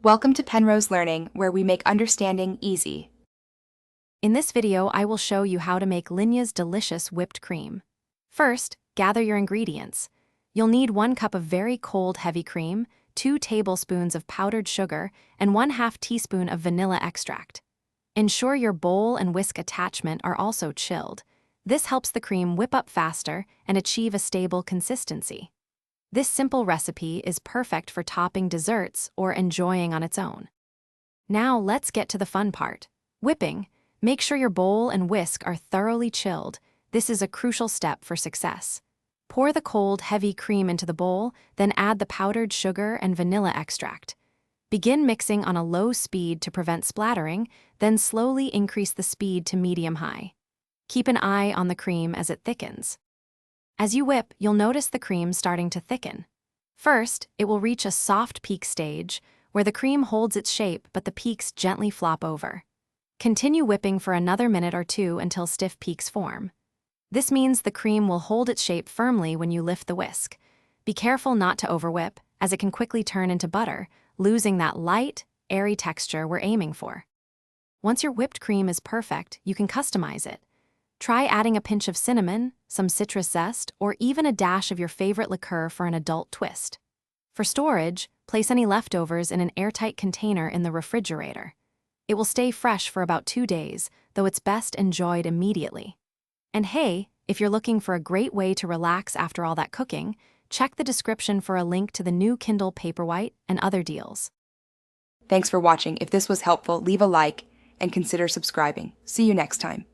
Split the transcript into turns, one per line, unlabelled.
Welcome to Penrose Learning, where we make understanding easy.
In this video, I will show you how to make Lynja's delicious whipped cream. First, gather your ingredients. You'll need 1 cup of very cold heavy cream, 2 tablespoons of powdered sugar, and 1/2 teaspoon of vanilla extract. Ensure your bowl and whisk attachment are also chilled. This helps the cream whip up faster and achieve a stable consistency. This simple recipe is perfect for topping desserts or enjoying on its own. Now let's get to the fun part, whipping. Make sure your bowl and whisk are thoroughly chilled. This is a crucial step for success. Pour the cold, heavy cream into the bowl, then add the powdered sugar and vanilla extract. Begin mixing on a low speed to prevent splattering, then slowly increase the speed to medium-high. Keep an eye on the cream as it thickens. As you whip, you'll notice the cream starting to thicken. First, it will reach a soft peak stage, where the cream holds its shape but the peaks gently flop over. Continue whipping for another minute or two until stiff peaks form. This means the cream will hold its shape firmly when you lift the whisk. Be careful not to overwhip, as it can quickly turn into butter, losing that light, airy texture we're aiming for. Once your whipped cream is perfect, you can customize it. Try adding a pinch of cinnamon, some citrus zest, or even a dash of your favorite liqueur for an adult twist. For storage, place any leftovers in an airtight container in the refrigerator. It will stay fresh for about 2 days, though it's best enjoyed immediately. And hey, if you're looking for a great way to relax after all that cooking, check the description for a link to the new Kindle Paperwhite and other deals.
Thanks for watching. If this was helpful, leave a like and consider subscribing. See you next time.